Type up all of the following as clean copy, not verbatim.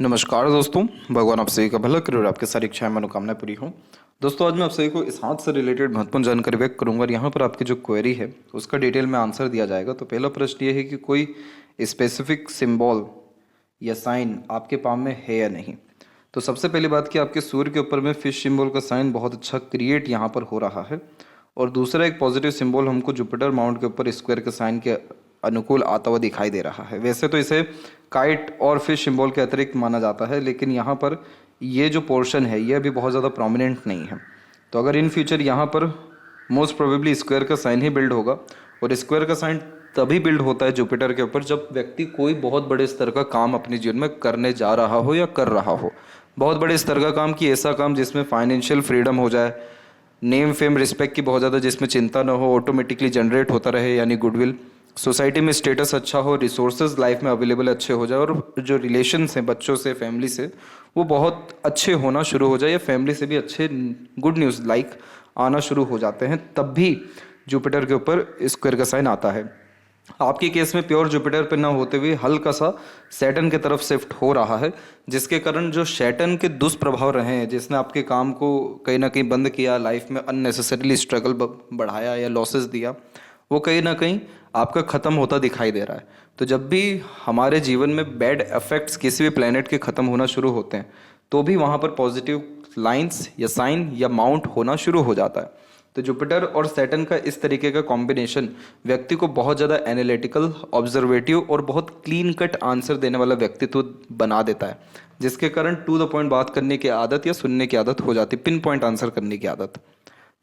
नमस्कार दोस्तों। भगवान आप सभी का भला करे और आपकी सारी इच्छाएं मनोकामनाएं पूरी हों। दोस्तों, आज मैं आप सभी को इस हाथ से रिलेटेड महत्वपूर्ण जानकारी व्यक्त करूंगा और यहाँ पर आपकी जो क्वेरी है उसका डिटेल में आंसर दिया जाएगा। तो पहला प्रश्न ये है कि कोई स्पेसिफिक सिंबल या साइन आपके पाम में है या नहीं। तो सबसे पहली बात कि आपके सूर्य के ऊपर में फिश सिंबल का साइन बहुत अच्छा क्रिएट यहाँ पर हो रहा है। और दूसरा एक पॉजिटिव सिंबल हमको जुपिटर माउंट के ऊपर स्क्वायर के साइन के अनुकूल आता हुआ दिखाई दे रहा है। वैसे तो इसे काइट और फिश सिंबल के अतिरिक्त माना जाता है, लेकिन यहाँ पर ये जो पोर्शन है ये अभी बहुत ज़्यादा प्रोमिनेंट नहीं है। तो अगर इन फ्यूचर यहाँ पर मोस्ट प्रोबेबली स्क्वायर का साइन ही बिल्ड होगा। और स्क्वायर का साइन तभी बिल्ड होता है जुपिटर के ऊपर जब व्यक्ति कोई बहुत बड़े स्तर का काम अपने जीवन में करने जा रहा हो या कर रहा हो। बहुत बड़े स्तर का काम कि ऐसा काम जिसमें फाइनेंशियल फ्रीडम हो जाए, नेम फेम रिस्पेक्ट की बहुत ज़्यादा जिसमें चिंता ना हो, ऑटोमेटिकली जनरेट होता रहे यानी गुडविल, सोसाइटी में स्टेटस अच्छा हो, रिसोर्सेज लाइफ में अवेलेबल अच्छे हो जाए और जो रिलेशंस हैं बच्चों से, फैमिली से, वो बहुत अच्छे होना शुरू हो जाए या फैमिली से भी अच्छे गुड न्यूज़ लाइक आना शुरू हो जाते हैं, तब भी जुपिटर के ऊपर स्क्वायर का साइन आता है। आपके केस में प्योर जुपिटर पे ना होते हुए हल्का सा सैटर्न की तरफ शिफ्ट हो रहा है, जिसके कारण जो सैटर्न के दुष्प्रभाव रहे हैं, जिसने आपके काम को कहीं ना कहीं बंद किया, लाइफ में अननेसेसरीली स्ट्रगल बढ़ाया या लॉसेस दिया, वो कहीं ना कहीं आपका ख़त्म होता दिखाई दे रहा है। तो जब भी हमारे जीवन में बैड इफेक्ट्स किसी भी प्लेनेट के ख़त्म होना शुरू होते हैं, तो भी वहाँ पर पॉजिटिव लाइंस या साइन या माउंट होना शुरू हो जाता है। तो जुपिटर और सैटर्न का इस तरीके का कॉम्बिनेशन व्यक्ति को बहुत ज़्यादा एनालिटिकल, ऑब्जर्वेटिव और बहुत क्लीन कट आंसर देने वाला व्यक्तित्व बना देता है, जिसके कारण टू द पॉइंट बात करने की आदत या सुनने की आदत हो जाती है, पिन पॉइंट आंसर करने की आदत।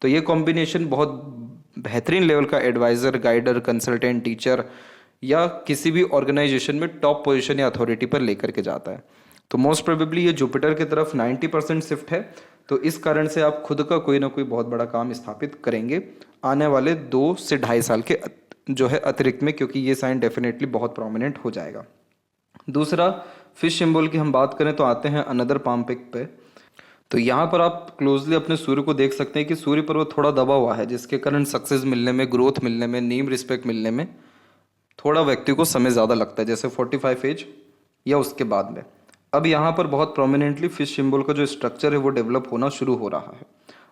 तो ये कॉम्बिनेशन बहुत बेहतरीन लेवल का एडवाइज़र, गाइडर, कंसल्टेंट, टीचर या किसी भी ऑर्गेनाइजेशन में टॉप पोजीशन या अथॉरिटी पर लेकर के जाता है। तो मोस्ट प्रोबेबली ये जुपिटर की तरफ 90% शिफ्ट है। तो इस कारण से आप खुद का कोई ना कोई बहुत बड़ा काम स्थापित करेंगे आने वाले 2 से 2.5 साल के जो है अतिरिक्त में, क्योंकि ये साइन डेफिनेटली बहुत प्रोमिनेंट हो जाएगा। दूसरा, फिश सिंबल की हम बात करें तो आते हैं अनदर पाम पिक पे। तो यहाँ पर आप क्लोजली अपने सूर्य को देख सकते हैं कि सूर्य पर वो थोड़ा दबा हुआ है, जिसके कारण सक्सेस मिलने में, ग्रोथ मिलने में, नेम रिस्पेक्ट मिलने में थोड़ा व्यक्ति को समय ज़्यादा लगता है, जैसे 45 एज या उसके बाद में। अब यहाँ पर बहुत प्रोमिनेंटली फिश सिंबल का जो स्ट्रक्चर है वो डेवलप होना शुरू हो रहा है।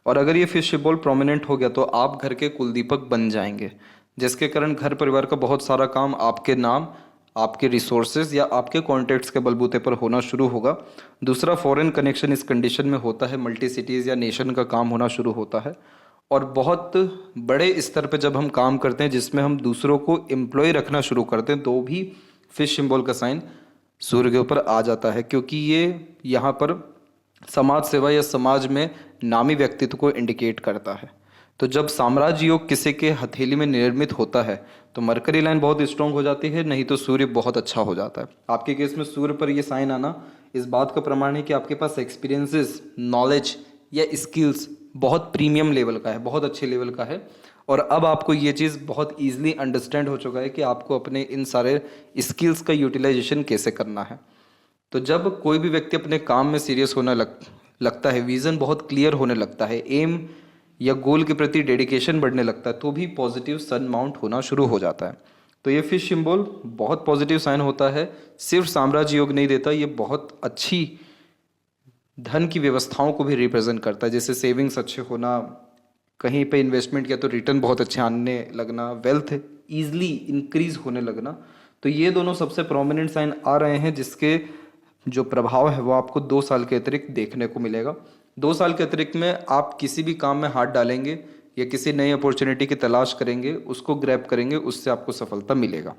और अगर ये फिश सिंबल प्रोमिनेंट हो गया तो आप घर के कुलदीपक बन जाएंगे, जिसके कारण घर परिवार का बहुत सारा काम आपके नाम, आपके रिसोर्सेज या आपके कॉन्टैक्ट्स के बलबूते पर होना शुरू होगा। दूसरा, फॉरेन कनेक्शन इस कंडीशन में होता है, मल्टी सिटीज़ या नेशन का काम होना शुरू होता है। और बहुत बड़े स्तर पे जब हम काम करते हैं जिसमें हम दूसरों को एम्प्लॉय रखना शुरू करते हैं, तो भी फिश सिंबल का साइन सूर्य के ऊपर आ जाता है, क्योंकि ये यहाँ पर समाज सेवा या समाज में नामी व्यक्तित्व को इंडिकेट करता है। तो जब साम्राज्य योग किसी के हथेली में निर्मित होता है तो मरकरी लाइन बहुत स्ट्रांग हो जाती है, नहीं तो सूर्य बहुत अच्छा हो जाता है। आपके केस में सूर्य पर ये साइन आना इस बात का प्रमाण है कि आपके पास एक्सपीरियंसेस, नॉलेज या स्किल्स बहुत प्रीमियम लेवल का है, बहुत अच्छे लेवल का है। और अब आपको ये चीज़ बहुत ईजिली अंडरस्टैंड हो चुका है कि आपको अपने इन सारे स्किल्स का यूटिलाइजेशन कैसे करना है। तो जब कोई भी व्यक्ति अपने काम में सीरियस होने लगता है, विज़न बहुत क्लियर होने लगता है, एम या गोल के प्रति डेडिकेशन बढ़ने लगता है, तो भी पॉजिटिव सन माउंट होना शुरू हो जाता है। तो ये फिश सिंबल बहुत पॉजिटिव साइन होता है, सिर्फ साम्राज्य योग नहीं देता, ये बहुत अच्छी धन की व्यवस्थाओं को भी रिप्रेजेंट करता है, जैसे सेविंग्स अच्छे होना, कहीं पे इन्वेस्टमेंट किया तो रिटर्न बहुत अच्छे आने लगना, वेल्थ ईजिली इंक्रीज होने लगना। तो ये दोनों सबसे प्रोमिनेंट साइन आ रहे हैं, जिसके जो प्रभाव है वो आपको 2 साल के अतिरिक्त देखने को मिलेगा। 2 साल के अतिरिक्त में आप किसी भी काम में हाथ डालेंगे या किसी नई अपॉर्चुनिटी की तलाश करेंगे, उसको ग्रैब करेंगे, उससे आपको सफलता मिलेगा।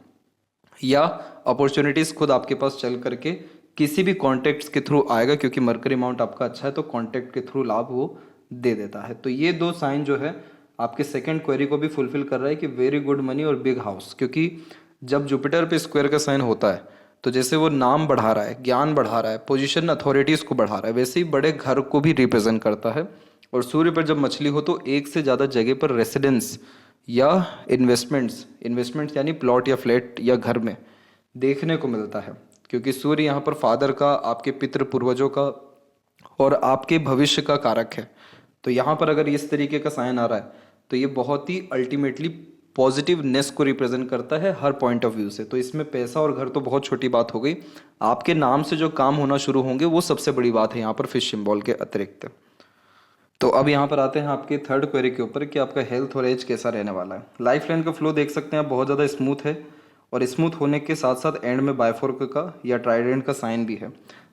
या अपॉर्चुनिटीज़ खुद आपके पास चल करके किसी भी कॉन्टैक्ट्स के थ्रू आएगा, क्योंकि मरकरी अमाउंट आपका अच्छा है तो कॉन्टैक्ट के थ्रू लाभ वो दे देता है। तो ये 2 साइन जो है आपके सेकंड क्वेरी को भी फुलफिल कर रहा है कि वेरी गुड मनी और बिग हाउस। क्योंकि जब जुपिटर पे स्क्वायर का साइन होता है तो जैसे वो नाम बढ़ा रहा है, ज्ञान बढ़ा रहा है, पोजीशन, अथॉरिटीज़ को बढ़ा रहा है, वैसे ही बड़े घर को भी रिप्रेजेंट करता है। और सूर्य पर जब मछली हो तो एक से ज़्यादा जगह पर रेसिडेंस या इन्वेस्टमेंट्स यानी प्लॉट या फ्लैट या घर में देखने को मिलता है, क्योंकि सूर्य यहाँ पर फादर का, आपके पितृ पूर्वजों का और आपके भविष्य का कारक है। तो यहाँ पर अगर इस तरीके का साइन आ रहा है तो ये बहुत ही अल्टीमेटली पॉजिटिवनेस को रिप्रेजेंट करता है हर पॉइंट ऑफ व्यू से। तो इसमें पैसा और घर तो बहुत छोटी बात हो गई, आपके नाम से जो काम होना शुरू होंगे वो सबसे बड़ी बात है यहाँ पर फिश सिंबल के अतिरिक्त। तो अब यहाँ पर आते हैं आपके थर्ड क्वेरी के ऊपर कि आपका हेल्थ और एज कैसा रहने वाला है। लाइफ लाइन का फ्लो देख सकते हैं आप, बहुत ज़्यादा स्मूथ है और स्मूथ होने के साथ साथ एंड में बायफोर्क का या ट्राइडेंट का साइन भी है।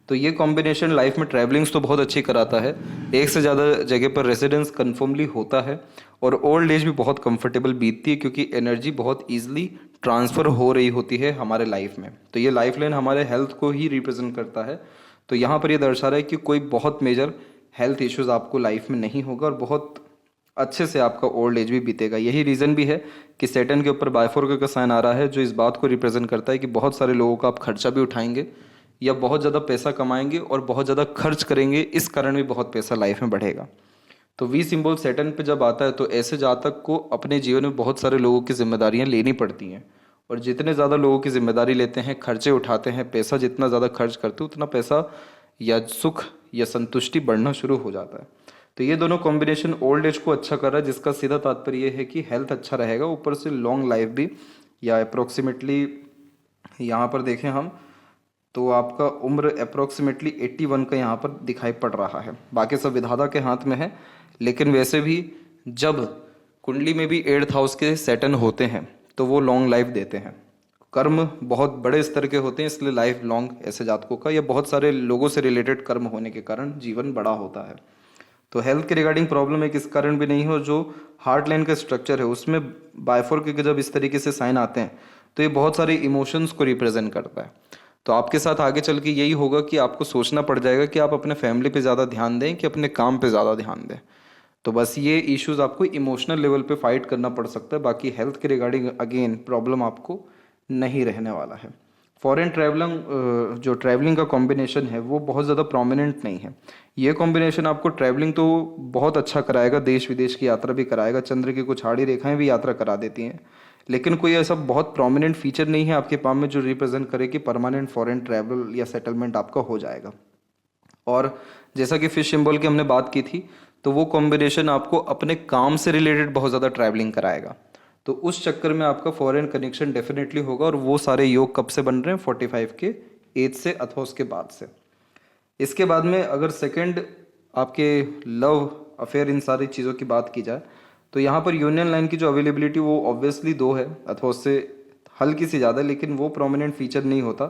तो ये कॉम्बिनेशन लाइफ में ट्रैवलिंग्स तो बहुत अच्छी कराता है, एक से ज़्यादा जगह पर रेसिडेंस कन्फर्मली होता है और ओल्ड एज भी बहुत कंफर्टेबल बीतती है क्योंकि एनर्जी बहुत ईजिली ट्रांसफ़र हो रही होती है हमारे लाइफ में। तो ये लाइफ लाइन हमारे हेल्थ को ही रिप्रेजेंट करता है। तो यहाँ पर ये दर्शा रहा है कि कोई बहुत मेजर हेल्थ इश्यूज आपको लाइफ में नहीं होगा और बहुत अच्छे से आपका ओल्ड एज भी बीतेगा। यही रीज़न भी है कि सैटर्न के ऊपर बायफोर्क का साइन आ रहा है, जो इस बात को रिप्रेजेंट करता है कि बहुत सारे लोगों का आप खर्चा भी उठाएंगे या बहुत ज़्यादा पैसा कमाएंगे और बहुत ज़्यादा खर्च करेंगे, इस कारण भी बहुत पैसा लाइफ में बढ़ेगा। तो वी सिंबल सैटर्न पे जब आता है तो ऐसे जातक को अपने जीवन में बहुत सारे लोगों की जिम्मेदारियां लेनी पड़ती हैं और जितने ज़्यादा लोगों की जिम्मेदारी लेते हैं, खर्चे उठाते हैं, पैसा जितना ज़्यादा खर्च करते हैं उतना पैसा या सुख या संतुष्टि बढ़ना शुरू हो जाता है। तो ये दोनों कॉम्बिनेशन ओल्ड एज को अच्छा कर रहा है, जिसका सीधा तात्पर्य ये है कि हेल्थ अच्छा रहेगा, ऊपर से लॉन्ग लाइफ भी, या अप्रोक्सीमेटली यहाँ पर देखें हम तो आपका उम्र अप्रोक्सीमेटली 81 का यहाँ पर दिखाई पड़ रहा है। बाकी सब विधाता के हाथ में है, लेकिन वैसे भी जब कुंडली में भी 8th हाउस के सैटर्न होते हैं तो वो लॉन्ग लाइफ देते हैं। कर्म बहुत बड़े स्तर के होते हैं, इसलिए लाइफ लॉन्ग ऐसे जातकों का या बहुत सारे लोगों से रिलेटेड कर्म होने के कारण जीवन बड़ा होता है। तो हेल्थ के रिगार्डिंग प्रॉब्लम एक इस कारण भी नहीं हो, जो हार्ट लाइन का स्ट्रक्चर है उसमें बायफोर्क के जब इस तरीके से साइन आते हैं तो ये बहुत सारे इमोशंस को रिप्रेजेंट करता है। तो आपके साथ आगे चल के यही होगा कि आपको सोचना पड़ जाएगा कि आप अपने फैमिली पे ज़्यादा ध्यान दें कि अपने काम पे ज़्यादा ध्यान दें। तो बस ये इश्यूज आपको इमोशनल लेवल पे फाइट करना पड़ सकता है, बाकी हेल्थ के रिगार्डिंग अगेन प्रॉब्लम आपको नहीं रहने वाला है। फॉरेन ट्रैवलिंग जो ट्रैवलिंग का कॉम्बिनेशन है वो बहुत ज़्यादा प्रोमिनेंट नहीं है। ये कॉम्बिनेशन आपको ट्रैवलिंग तो बहुत अच्छा कराएगा, देश विदेश की यात्रा भी कराएगा, चंद्र की कुछ आड़ी रेखाएं भी यात्रा करा देती हैं, लेकिन कोई ऐसा बहुत प्रोमिनेंट फीचर नहीं है आपके पाम में जो रिप्रेजेंट करे कि परमानेंट फॉरेन ट्रैवल या सेटलमेंट आपका हो जाएगा। और जैसा कि फिश सिंबल की हमने बात की थी, तो वो कॉम्बिनेशन आपको अपने काम से रिलेटेड बहुत ज़्यादा ट्रैवलिंग कराएगा। तो उस चक्कर में आपका फॉरेन कनेक्शन डेफिनेटली होगा और वो सारे योग कब से बन रहे हैं, 45 के एज से अथवा उसके बाद से। इसके बाद में अगर सेकंड आपके लव अफेयर इन सारी चीज़ों की बात की जाए तो यहाँ पर यूनियन लाइन की जो अवेलेबिलिटी वो ऑब्वियसली 2 है अथवा उससे हल्की सी ज़्यादा, लेकिन वो प्रोमिनेंट फीचर नहीं होता।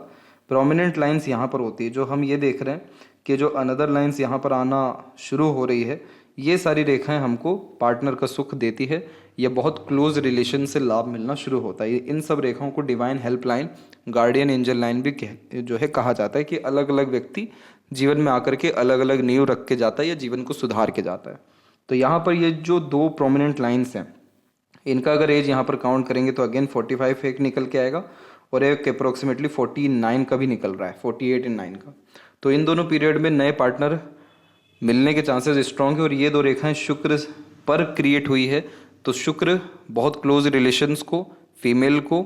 प्रोमिनेंट लाइंस यहाँ पर होती है, जो हम ये देख रहे हैं कि जो अनदर लाइंस यहाँ पर आना शुरू हो रही है, ये सारी रेखाएं हमको पार्टनर का सुख देती है या बहुत क्लोज रिलेशन से लाभ मिलना शुरू होता है। इन सब रेखाओं को divine help line, guardian angel line भी जो है कहा जाता है कि अलग अलग व्यक्ति जीवन में आकर के अलग अलग नींव रख के जाता है या जीवन को सुधार के जाता है। तो यहाँ पर ये जो 2 प्रोमिनेंट लाइंस हैं, इनका अगर एज यहाँ पर काउंट करेंगे तो अगेन 45 एक निकल के आएगा और एक अप्रोक्सीमेटली 49 का भी निकल रहा है, 48 एंड 9 का। तो इन दोनों पीरियड में नए पार्टनर मिलने के चांसेस स्ट्रॉन्ग है और ये 2 रेखाएं शुक्र पर क्रिएट हुई है। तो शुक्र बहुत क्लोज रिलेशंस को, फीमेल को,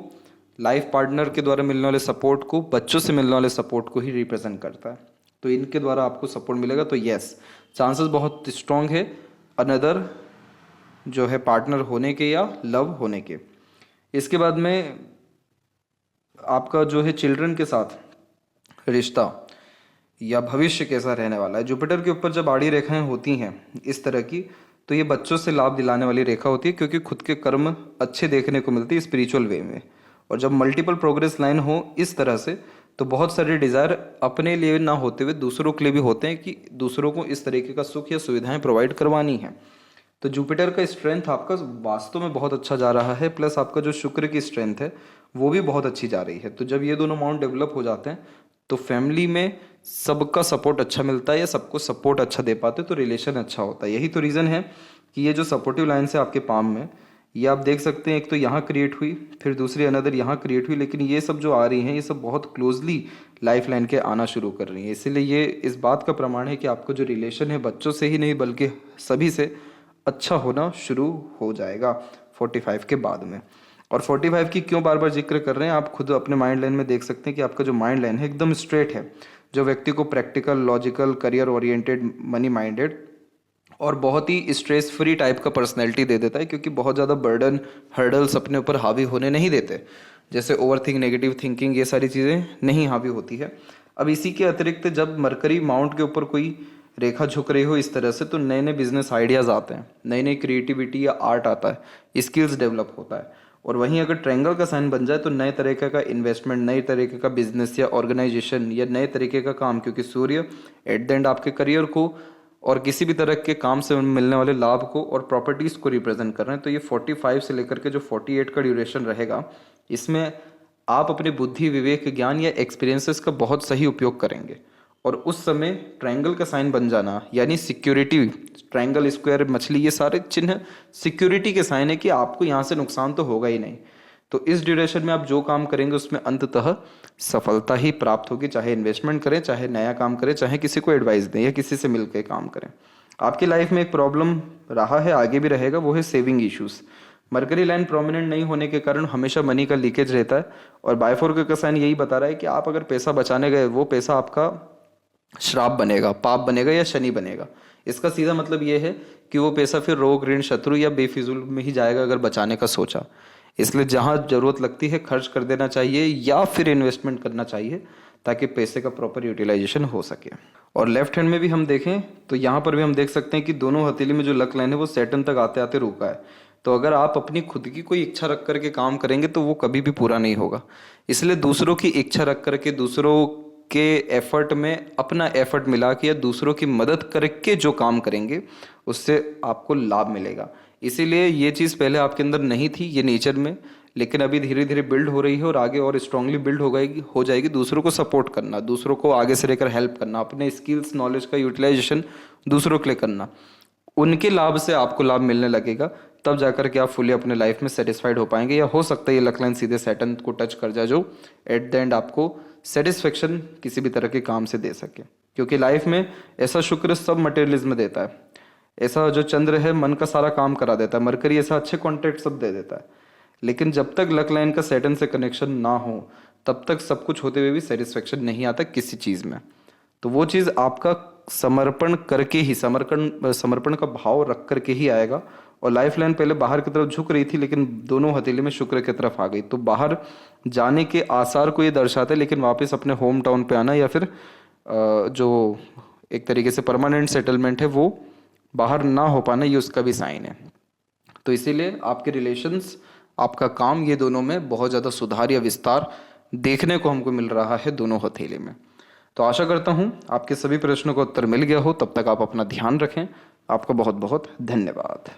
लाइफ पार्टनर के द्वारा मिलने वाले सपोर्ट को, बच्चों से मिलने वाले सपोर्ट को ही रिप्रेजेंट करता है। तो इनके द्वारा आपको सपोर्ट मिलेगा। तो यस, चांसेस बहुत स्ट्रॉन्ग है अनदर जो है पार्टनर होने के या लव होने के। इसके बाद में आपका जो है चिल्ड्रन के साथ रिश्ता या भविष्य कैसा रहने वाला है। जुपिटर के ऊपर जब आड़ी रेखाएं होती हैं इस तरह की, तो ये बच्चों से लाभ दिलाने वाली रेखा होती है क्योंकि खुद के कर्म अच्छे देखने को मिलते हैं स्पिरिचुअल वे में। और जब मल्टीपल प्रोग्रेस लाइन हो इस तरह से, तो बहुत सारे डिज़ायर अपने लिए ना होते हुए दूसरों के लिए भी होते हैं कि दूसरों को इस तरीके का सुख या सुविधाएं प्रोवाइड करवानी है। तो जुपिटर का स्ट्रेंथ आपका वास्तव में बहुत अच्छा जा रहा है, प्लस आपका जो शुक्र की स्ट्रेंथ है वो भी बहुत अच्छी जा रही है। तो जब ये दोनों माउंट डेवलप हो जाते हैं तो फैमिली में सबका सपोर्ट अच्छा मिलता है या सबको सपोर्ट अच्छा दे पाते हैं, तो रिलेशन अच्छा होता है। यही तो रीज़न है कि ये जो सपोर्टिव लाइन्स है आपके पाम में, ये आप देख सकते हैं, एक तो यहाँ क्रिएट हुई, फिर दूसरी अनदर यहाँ क्रिएट हुई, लेकिन ये सब जो आ रही हैं ये सब बहुत क्लोजली लाइफ लाइन के आना शुरू कर रही हैं। इसीलिए ये इस बात का प्रमाण है कि आपका जो रिलेशन है बच्चों से ही नहीं बल्कि सभी से अच्छा होना शुरू हो जाएगा 45 के बाद में। और 45 की क्यों बार बार जिक्र कर रहे हैं, आप खुद अपने माइंड लाइन में देख सकते हैं कि आपका जो माइंड लाइन है एकदम स्ट्रेट है, जो व्यक्ति को practical, logical, career oriented, money minded और बहुत ही स्ट्रेस फ्री टाइप का पर्सनैलिटी दे देता है, क्योंकि बहुत ज़्यादा बर्डन हर्डल्स अपने ऊपर हावी होने नहीं देते, जैसे ओवर थिंक, नेगेटिव थिंकिंग, ये सारी चीज़ें नहीं हावी होती है। अब इसी के अतिरिक्त जब मरकरी माउंट के ऊपर कोई रेखा झुक रही हो इस तरह से, तो नए नए बिजनेस आइडियाज़ आते हैं, नई नई क्रिएटिविटी या आर्ट आता है, स्किल्स डेवलप होता है। और वहीं अगर ट्रायंगल का साइन बन जाए तो नए तरीके का इन्वेस्टमेंट, नए तरीके का बिजनेस या ऑर्गेनाइजेशन या नए तरीके का काम, क्योंकि सूर्य एट द एंड आपके करियर को और किसी भी तरह के काम से मिलने वाले लाभ को और प्रॉपर्टीज़ को रिप्रेजेंट कर रहे हैं। तो ये 45 से लेकर के जो 48 का ड्यूरेशन रहेगा, इसमें आप अपने बुद्धि, विवेक, ज्ञान या एक्सपीरियंसेस का बहुत सही उपयोग करेंगे। और उस समय ट्रायंगल का साइन बन जाना यानी सिक्योरिटी, ट्रायंगल, स्क्वायर, मछली, ये सारे चिन्ह सिक्योरिटी के साइन है कि आपको यहाँ से नुकसान तो होगा ही नहीं। तो इस ड्यूरेशन में आप जो काम करेंगे उसमें अंततः सफलता ही प्राप्त होगी, चाहे इन्वेस्टमेंट करें, चाहे नया काम करें, चाहे किसी को एडवाइस दें या किसी से मिलकर काम करें। आपकी लाइफ में एक प्रॉब्लम रहा है, आगे भी रहेगा, वो है saving issues. Mercury line prominent नहीं होने के कारण हमेशा मनी का लीकेज रहता है। और बायफोर का साइन यही बता रहा है कि आप अगर पैसा बचाने गए, वो पैसा आपका श्राप बनेगा, पाप बनेगा या शनि बनेगा। इसका सीधा मतलब ये है कि वो पैसा फिर रोग, ऋण, शत्रु या बेफिजूल में ही जाएगा अगर बचाने का सोचा। इसलिए जहां जरूरत लगती है खर्च कर देना चाहिए या फिर इन्वेस्टमेंट करना चाहिए, ताकि पैसे का प्रॉपर यूटिलाइजेशन हो सके। और लेफ्ट हैंड में भी हम देखें तो यहाँ पर भी हम देख सकते हैं कि दोनों हथेली में जो लक लाइन है वो सैटर्न तक आते आते रुका है। तो अगर आप अपनी खुद की कोई इच्छा रख करके काम करेंगे तो वो कभी भी पूरा नहीं होगा। इसलिए दूसरों की इच्छा रख करके, दूसरों के एफर्ट में अपना एफर्ट मिला के या दूसरों की मदद करके जो काम करेंगे उससे आपको लाभ मिलेगा। इसीलिए ये चीज़ पहले आपके अंदर नहीं थी, ये नेचर में, लेकिन अभी धीरे धीरे बिल्ड हो रही है और आगे और स्ट्रांगली बिल्ड हो जाएगी। दूसरों को सपोर्ट करना, दूसरों को आगे से लेकर हेल्प करना, अपने स्किल्स, नॉलेज का यूटिलाइजेशन दूसरों के लिए करना, उनके लाभ से आपको लाभ मिलने लगेगा। तब जाकर के आप फुली अपने लाइफ में सेटिस्फाइड हो पाएंगे। या हो सकता है ये लक लाइन सीधे सैटर्न को टच कर जाए, जो एट द एंड आपको सेटिस्फेक्शन किसी भी तरह के काम से दे सके। क्योंकि लाइफ में ऐसा शुक्र सब मटेरियलिज्म देता है, ऐसा जो चंद्र है मन का सारा काम करा देता है, मरकरी ऐसा अच्छे कॉन्टेक्ट सब दे देता है। लेकिन जब तक लक लाइन का सैटर्न से कनेक्शन ना हो तब तक सब कुछ होते हुए भी सेटिस्फेक्शन नहीं आता किसी चीज़ में। तो वो चीज़ आपका समर्पण करके ही, समर्पण का भाव रख करके ही आएगा। और लाइफ लाइन पहले बाहर की तरफ झुक रही थी, लेकिन दोनों हथेली में शुक्र की तरफ आ गई, तो बाहर जाने के आसार को ये दर्शाता है। लेकिन वापस अपने होम टाउन पे आना या फिर जो एक तरीके से परमानेंट सेटलमेंट है वो बाहर ना हो पाना, ये उसका भी साइन है। तो इसीलिए आपके रिलेशंस, आपका काम, ये दोनों में बहुत ज़्यादा सुधार या विस्तार देखने को हमको मिल रहा है दोनों हथेली में। तो आशा करता हूँ आपके सभी प्रश्नों का उत्तर मिल गया हो। तब तक आप अपना ध्यान रखें। आपका बहुत बहुत धन्यवाद।